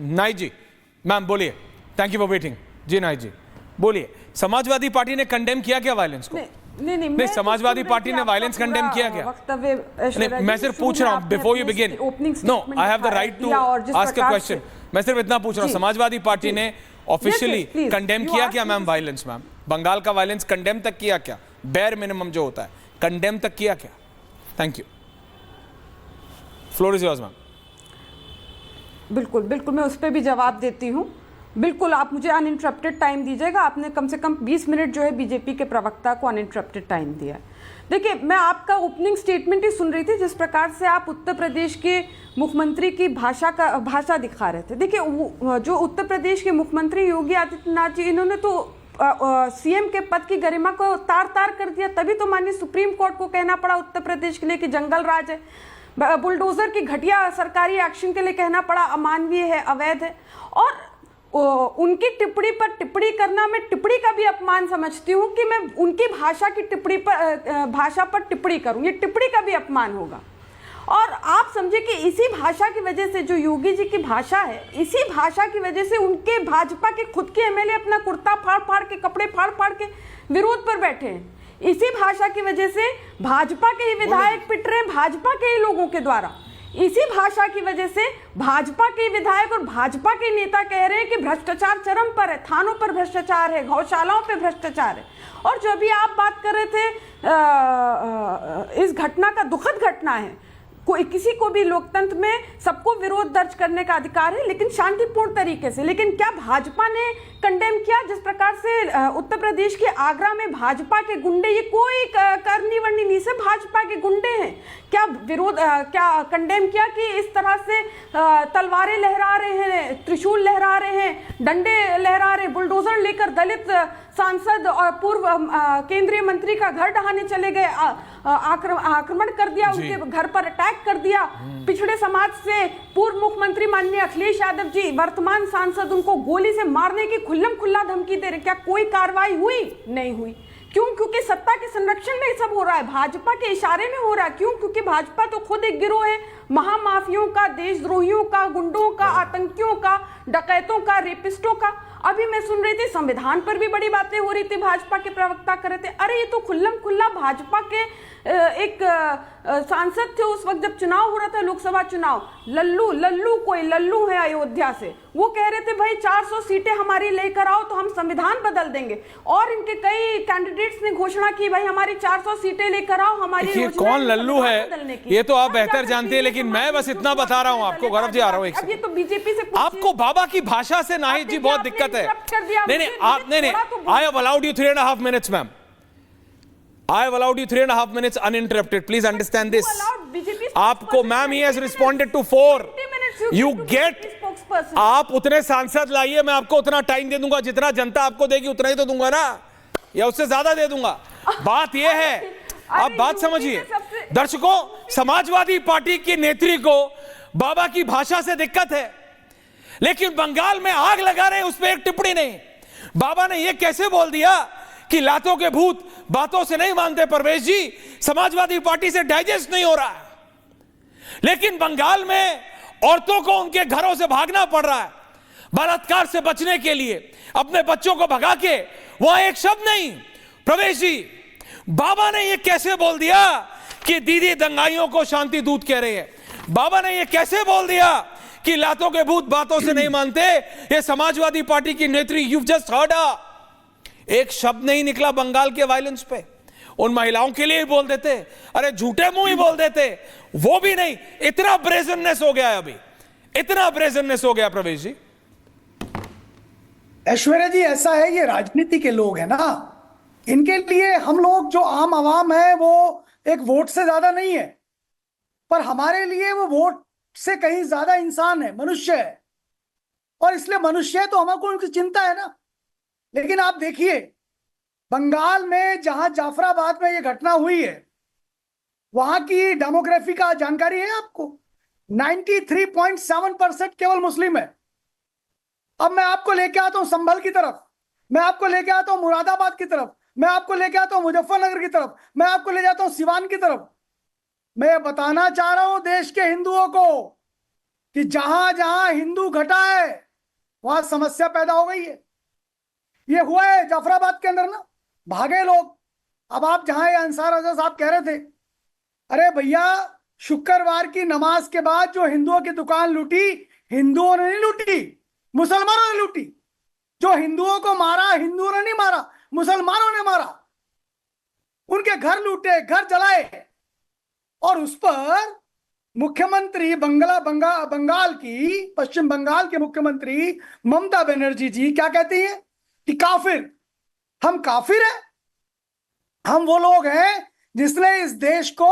Naik ji, ma'am बोलिए। Thank you for waiting. जी नाइक जी बोलिए। समाजवादी पार्टी ने कंडेम किया क्या वायलेंस को? नहीं, समाजवादी पार्टी ने वायलेंस कंडेम किया क्या? मैं सिर्फ पूछ रहा हूं before you begin. No, I have the right to ask a question. मैं सिर्फ इतना पूछ रहा हूं, समाजवादी पार्टी ने ऑफिशियली कंडेम किया क्या मैम वायलेंस? मैम बंगाल का वायलेंस कंडेम तक किया क्या? बेयर मिनिमम जो होता है कंडेम तक किया क्या? Thank you, floor is yours ma'am. बिल्कुल बिल्कुल, मैं उस पर भी जवाब देती हूँ। बिल्कुल, आप मुझे अनइंटरप्टेड टाइम दीजिएगा। आपने कम से कम 20 मिनट जो है बीजेपी के प्रवक्ता को अनइंटरप्टेड टाइम दिया है। देखिए, मैं आपका ओपनिंग स्टेटमेंट ही सुन रही थी, जिस प्रकार से आप उत्तर प्रदेश के मुख्यमंत्री की भाषा दिखा रहे थे। देखिए, जो उत्तर प्रदेश के मुख्यमंत्री योगी आदित्यनाथ जी, इन्होंने तो सीएम के पद की गरिमा को तार तार कर दिया। तभी तो माननीय सुप्रीम कोर्ट को कहना पड़ा उत्तर प्रदेश के लिए कि जंगल राज है। बुलडोजर की घटिया सरकारी एक्शन के लिए कहना पड़ा अमानवीय है, अवैध है। और उनकी टिप्पणी पर टिप्पणी करना, मैं टिप्पणी का भी अपमान समझती हूँ कि मैं उनकी भाषा पर टिप्पणी करूँ, ये टिप्पणी का भी अपमान होगा। और आप समझे कि इसी भाषा की वजह से, जो योगी जी की भाषा है, इसी भाषा की वजह से उनके भाजपा के खुद के एमएलए अपना कुर्ता फाड़ फाड़ के, कपड़े फाड़ फाड़ के विरोध पर बैठे हैं। इसी भाषा की वजह से भाजपा के ही विधायक पिट रहे हैं, भाजपा के ही लोगों के द्वारा। इसी भाषा की वजह से भाजपा के विधायक और भाजपा के नेता कह रहे हैं कि भ्रष्टाचार चरम पर है, थानों पर भ्रष्टाचार है, गौशालाओं पे भ्रष्टाचार है। और जो अभी आप बात कर रहे थे, इस घटना का दुखद घटना है। कोई किसी को भी लोकतंत्र में सबको विरोध दर्ज करने का अधिकार है, लेकिन शांतिपूर्ण तरीके से। लेकिन क्या भाजपा ने कंडेम किया? जिस प्रकार से उत्तर प्रदेश के आगरा में भाजपा के गुंडे, ये कोई करनी वरनी नहीं से भाजपा के गुंडे हैं, क्या क्या कंडेम किया कि इस तरह से तलवारें लहरा रहे हैं, त्रिशूल लहरा रहे हैं, डंडे लहरा रहे, बुलडोजर लेकर दलित सांसद और पूर्व केंद्रीय मंत्री का घर ढहाने चले गए, आक्रमण कर दिया, उनके घर पर अटैक कर दिया। पिछड़े समाज से पूर्व मुख्यमंत्री माननीय अखिलेश यादव जी, वर्तमान सांसद, उनको गोली से मारने की खुल्लम खुल्ला धमकी दे रहे। क्या कोई कार्रवाई हुई? नहीं हुई। क्यों? क्योंकि सत्ता के संरक्षण में सब हो रहा है, भाजपा के इशारे में हो रहा है। क्यों? क्योंकि भाजपा तो खुद एक गिरोह है, महामाफियों का, देशद्रोहियों का, गुंडों का, आतंकियों का, डकैतों का, रेपिस्टों का। अभी मैं सुन रही थी संविधान पर भी बड़ी बातें हो रही थी, भाजपा के प्रवक्ता कर रहे थे। अरे ये तो खुल्लम खुल्ला भाजपा के एक सांसद थे उस वक्त जब चुनाव हो रहा था, लोकसभा चुनाव। लल्लू कोई लल्लू है अयोध्या से, वो कह रहे थे भाई 400 सीटें हमारी लेकर आओ तो हम संविधान बदल देंगे। और इनके कई कैंडिडेट्स ने घोषणा की भाई हमारी 400 सीटें लेकर आओ, हमारी। ये कौन लल्लू है ये तो आप बेहतर जानते हैं, लेकिन मैं बस इतना बता रहा हूँ आपको। गौरव जी आ रहा हूँ, ये तो बीजेपी से आपको बाबा की भाषा से नाहिद जी बहुत दिक्कत है। नहीं, I have allowed you 3.5 minutes ma'am. I have allowed you 3.5 minutes uninterrupted. Please understand this. आपको ma'am he has responded to 4. You get. आप उतने सांसद लाइए, मैं आपको उतना टाइम दे दूंगा जितना जनता आपको देगी, उतना ही तो दूंगा ना, या उससे ज्यादा दे दूंगा। बात यह है, आप बात समझिए दर्शकों, समाजवादी पार्टी की नेत्री को बाबा की भाषा से दिक्कत है, लेकिन बंगाल में आग लगा रहे उस पर एक टिप्पणी नहीं। बाबा ने यह कैसे बोल दिया कि लातों के भूत बातों से नहीं मानते परवेश जी, समाजवादी पार्टी से डाइजेस्ट नहीं हो रहा है। लेकिन बंगाल में औरतों को उनके घरों से भागना पड़ रहा है बलात्कार से बचने के लिए, अपने बच्चों को भगा के। वहां एक शब्द नहीं प्रवेश जी। बाबा ने यह कैसे बोल दिया कि दीदी दंगाइयों को शांति दूत कह रहे हैं? बाबा ने यह कैसे बोल दिया कि लातों के भूत बातों से नहीं मानते? ये समाजवादी पार्टी की नेत्री, यू जस्ट हर्ड हर। एक शब्द नहीं निकला बंगाल के वायलेंस पे। उन महिलाओं के लिए ही बोल देते, अरे झूठे मुंह ही बोल देते, वो भी नहीं। इतना ब्रेजननेस हो गया है अभी, इतना ब्रेजननेस हो गया प्रवेश जी। ऐश्वर्या जी, ऐसा है, ये राजनीति के लोग हैं ना, इनके लिए हम लोग जो आम आवाम है वो एक वोट से ज्यादा नहीं है, पर हमारे लिए वो वोट से कहीं ज्यादा इंसान है, मनुष्य है। और इसलिए मनुष्य है तो हमको उनकी चिंता है ना। लेकिन आप देखिए, बंगाल में जहां जाफराबाद में ये घटना हुई है, वहां की डेमोग्राफी का जानकारी है आपको? 93.7% केवल मुस्लिम है। अब मैं आपको लेके आता हूं संभल की तरफ, मैं आपको लेके आता हूं मुरादाबाद की तरफ, मैं आपको लेके आता हूं मुजफ्फरनगर की तरफ, मैं आपको ले जाता हूं सिवान की तरफ। मैं बताना चाह रहा हूं देश के हिंदुओं को कि जहां जहां हिंदू घटा है वहां समस्या पैदा हो गई है। ये हुआ है जाफराबाद के अंदर ना, भागे लोग। अब आप जहां ये अंसार रजा साहब कह रहे थे, अरे भैया शुक्रवार की नमाज के बाद जो हिंदुओं की दुकान लूटी, हिंदुओं ने नहीं लूटी, मुसलमानों ने लूटी। जो हिंदुओं को मारा, हिंदुओं ने नहीं मारा, मुसलमानों ने मारा। उनके घर लूटे, घर जलाए। और उस पर मुख्यमंत्री बंगाल की, पश्चिम बंगाल के मुख्यमंत्री ममता बनर्जी जी क्या कहती हैं कि काफिर, हम काफिर हैं, हम वो लोग हैं जिसने इस देश को